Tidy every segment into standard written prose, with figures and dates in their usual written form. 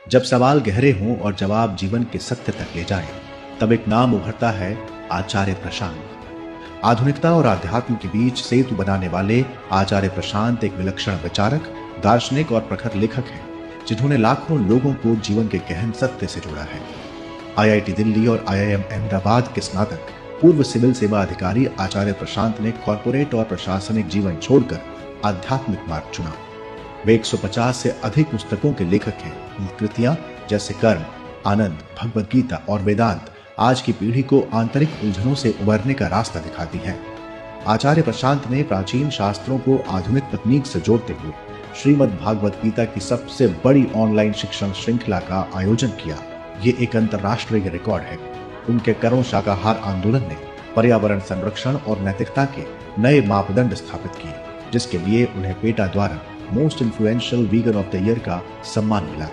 जब सवाल गहरे हों और जवाब जीवन के सत्य तक ले जाएं, तब एक नाम उभरता है, आचार्य प्रशांत। आधुनिकता और आध्यात्म के बीच सेतु बनाने वाले आचार्य प्रशांत एक विलक्षण विचारक, दार्शनिक और प्रखर लेखक हैं, जिन्होंने लाखों लोगों को जीवन के गहन सत्य से जोड़ा है। आईआईटी दिल्ली और आईआईएम अहमदाबाद के स्नातक, पूर्व सिविल सेवा अधिकारी आचार्य प्रशांत ने कॉर्पोरेट और प्रशासनिक जीवन छोड़कर आध्यात्मिक मार्ग चुना। वे 150 से अधिक पुस्तकों के लेखक हैं। उनकी कृतियां जैसे कर्म, आनंद, भगवद गीता और वेदांत आज की पीढ़ी को आंतरिक उलझनों से उबरने का रास्ता दिखाती हैं। आचार्य प्रशांत ने प्राचीन शास्त्रों को आधुनिक तकनीक से जोड़ते हुए श्रीमद् भागवत गीता की सबसे बड़ी ऑनलाइन शिक्षण श्रृंखला का आयोजन किया। ये एक अंतर्राष्ट्रीय रिकॉर्ड है। उनके करों शाकाहार आंदोलन ने पर्यावरण संरक्षण और नैतिकता के नए मापदंड स्थापित किए, जिसके लिए उन्हें पेटा द्वारा most influential vegan of the year का सम्मान मिला।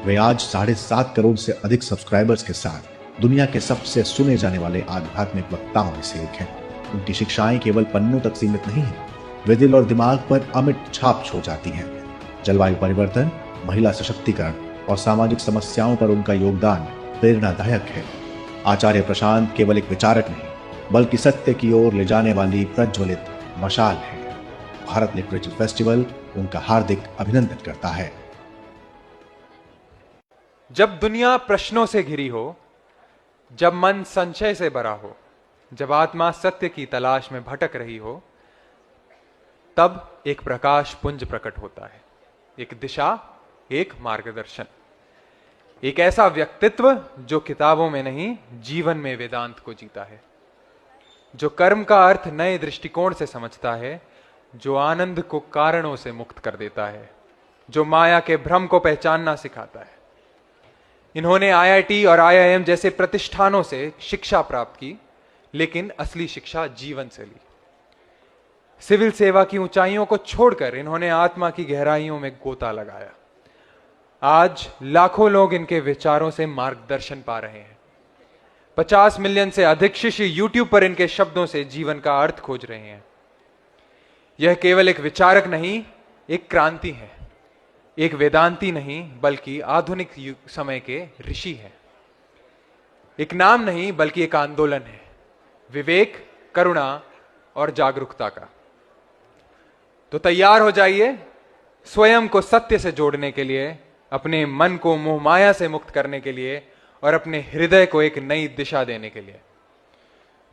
वे आज 7.5 करोड़ से अधिक सब्सक्राइबर्स के साथ दुनिया के सबसे सुने जाने वाले आध्यात्मिक वक्ताओं में से एक हैं। उनकी शिक्षाएं केवल पन्नों तक सीमित नहीं हैं, वे दिल और दिमाग पर अमिट छाप छोड़ जाती हैं। जलवायु परिवर्तन, महिला सशक्तिकरण और सामाजिक समस्याओं पर उनका योगदान प्रेरणादायक है। आचार्य प्रशांत केवल एक विचारक नहीं, बल्कि सत्य की ओर ले जाने वाली प्रज्वलित मशाल है। भारत लिटरेचर फेस्टिवल उनका हार्दिक अभिनंदन करता है। जब दुनिया प्रश्नों से घिरी हो, जब मन संशय से भरा हो, जब आत्मा सत्य की तलाश में भटक रही हो, तब एक प्रकाश पुंज प्रकट होता है, एक दिशा, एक मार्गदर्शन, एक ऐसा व्यक्तित्व जो किताबों में नहीं, जीवन में वेदांत को जीता है, जो कर्म का अर्थ नए दृष्टिकोण से समझता है, जो आनंद को कारणों से मुक्त कर देता है, जो माया के भ्रम को पहचानना सिखाता है। इन्होंने आईआईटी और आईआईएम जैसे प्रतिष्ठानों से शिक्षा प्राप्त की, लेकिन असली शिक्षा जीवन से ली। सिविल सेवा की ऊंचाइयों को छोड़कर इन्होंने आत्मा की गहराइयों में गोता लगाया। आज लाखों लोग इनके विचारों से मार्गदर्शन पा रहे हैं। 50 मिलियन से अधिक शिष्य यूट्यूब पर इनके शब्दों से जीवन का अर्थ खोज रहे हैं। यह केवल एक विचारक नहीं, एक क्रांति है। एक वेदांती नहीं, बल्कि आधुनिक समय के ऋषि है। एक नाम नहीं, बल्कि एक आंदोलन है, विवेक, करुणा और जागरूकता का। तो तैयार हो जाइए स्वयं को सत्य से जोड़ने के लिए, अपने मन को मोह माया से मुक्त करने के लिए और अपने हृदय को एक नई दिशा देने के लिए।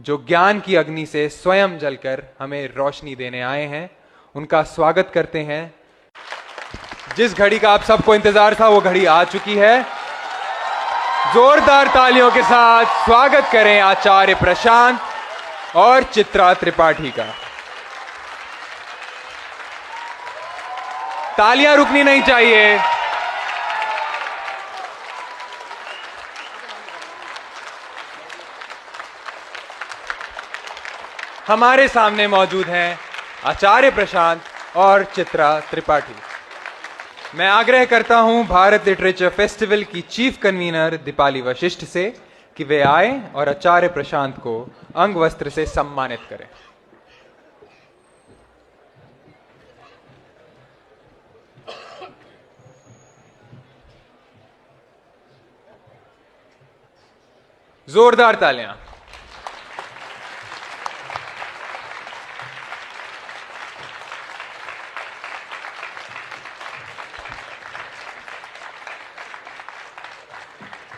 जो ज्ञान की अग्नि से स्वयं जलकर हमें रोशनी देने आए हैं, उनका स्वागत करते हैं। जिस घड़ी का आप सबको इंतजार था, वो घड़ी आ चुकी है। जोरदार तालियों के साथ स्वागत करें आचार्य प्रशांत और चित्रा त्रिपाठी का। तालियां रुकनी नहीं चाहिए। हमारे सामने मौजूद हैं आचार्य प्रशांत और चित्रा त्रिपाठी। मैं आग्रह करता हूं भारत लिटरेचर फेस्टिवल की चीफ कन्वीनर दीपाली वशिष्ठ से कि वे आए और आचार्य प्रशांत को अंग वस्त्र से सम्मानित करें। जोरदार तालियां।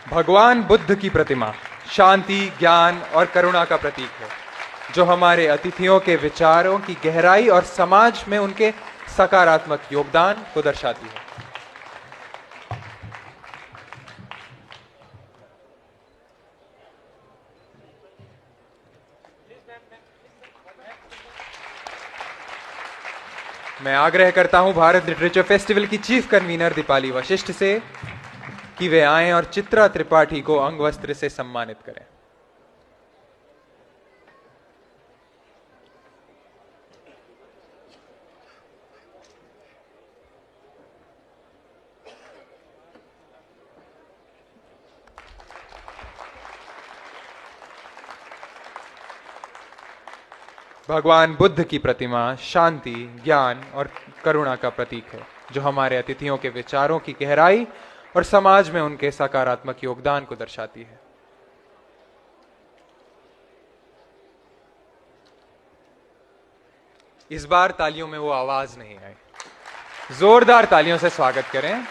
भगवान बुद्ध की प्रतिमा शांति, ज्ञान और करुणा का प्रतीक है, जो हमारे अतिथियों के विचारों की गहराई और समाज में उनके सकारात्मक योगदान को दर्शाती है। मैं आग्रह करता हूं भारत लिटरेचर फेस्टिवल की चीफ कन्वीनर दीपाली वशिष्ठ से कि वे आएं और चित्रा त्रिपाठी को अंग वस्त्र से सम्मानित करें। भगवान बुद्ध की प्रतिमा शांति, ज्ञान और करुणा का प्रतीक है, जो हमारे अतिथियों के विचारों की गहराई और समाज में उनके सकारात्मक योगदान को दर्शाती है। इस बार तालियों में वो आवाज नहीं आई। जोरदार तालियों से स्वागत करें।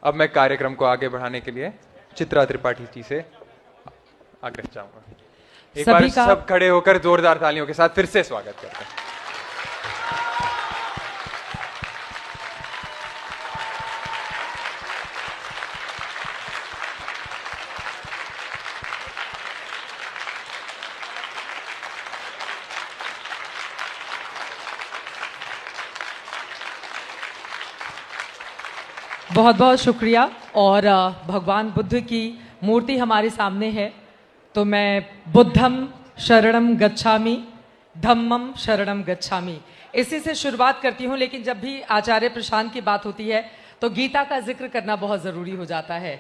अब मैं कार्यक्रम को आगे बढ़ाने के लिए चित्रा त्रिपाठी जी से आग्रह चाहूंगा। एक बार सब खड़े होकर जोरदार तालियों के साथ फिर से स्वागत करते हैं। बहुत बहुत शुक्रिया। और भगवान बुद्ध की मूर्ति हमारे सामने है, तो मैं बुद्धम शरणम गच्छामि, धम्मम शरणम गच्छामि, इसी से शुरुआत करती हूँ। लेकिन जब भी आचार्य प्रशांत की बात होती है तो गीता का जिक्र करना बहुत ज़रूरी हो जाता है।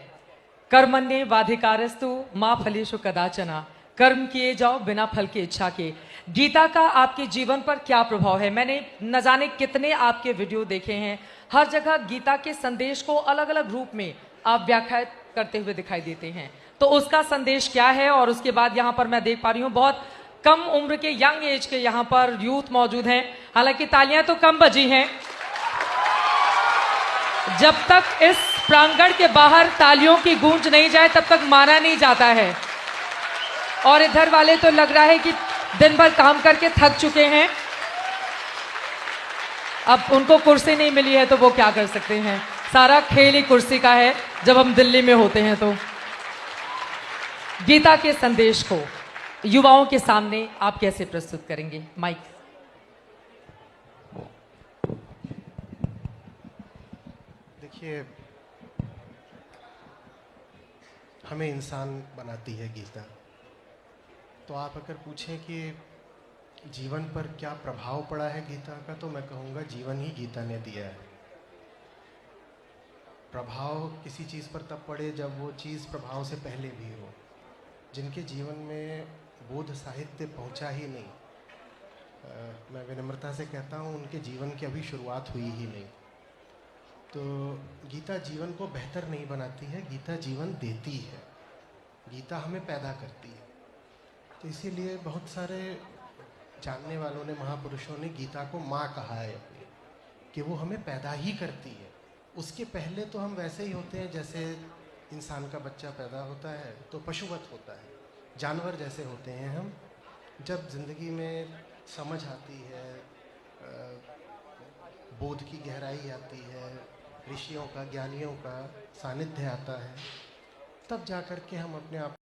कर्मण्ये वाधिकारस्तु माँ फलेषु कदाचना, कर्म किए जाओ बिना फल की इच्छा के। गीता का आपके जीवन पर क्या प्रभाव है? मैंने न जाने कितने आपके वीडियो देखे हैं, हर जगह गीता के संदेश को अलग अलग रूप में आप व्याख्या करते हुए दिखाई देते हैं। तो उसका संदेश क्या है? और उसके बाद यहाँ पर मैं देख पा रही हूँ बहुत कम उम्र के, यंग एज के यहाँ पर यूथ मौजूद हैं। हालांकि तालियां तो कम बजी हैं। जब तक इस प्रांगण के बाहर तालियों की गूंज नहीं जाए तब तक माना नहीं जाता है। और इधर वाले तो लग रहा है कि दिन भर काम करके थक चुके हैं, अब उनको कुर्सी नहीं मिली है तो वो क्या कर सकते हैं। सारा खेल ही कुर्सी का है जब हम दिल्ली में होते हैं। तो गीता के संदेश को युवाओं के सामने आप कैसे प्रस्तुत करेंगे? माइक। देखिए, हमें इंसान बनाती है गीता। तो आप अगर पूछें कि जीवन पर क्या प्रभाव पड़ा है गीता का, तो मैं कहूँगा जीवन ही गीता ने दिया है। प्रभाव किसी चीज़ पर तब पड़े जब वो चीज़ प्रभाव से पहले भी हो। जिनके जीवन में बोध साहित्य पहुँचा ही नहीं, मैं विनम्रता से कहता हूँ उनके जीवन की अभी शुरुआत हुई ही नहीं। तो गीता जीवन को बेहतर नहीं बनाती है, गीता जीवन देती है। गीता हमें पैदा करती है। तो इसीलिए बहुत सारे जानने वालों ने, महापुरुषों ने गीता को माँ कहा है अपनी, कि वो हमें पैदा ही करती है। उसके पहले तो हम वैसे ही होते हैं जैसे इंसान का बच्चा पैदा होता है तो पशुवत होता है, जानवर जैसे होते हैं हम। जब ज़िंदगी में समझ आती है, बोध की गहराई आती है, ऋषियों का, ज्ञानियों का सानिध्य आता है, तब जा कर के हम अपने आप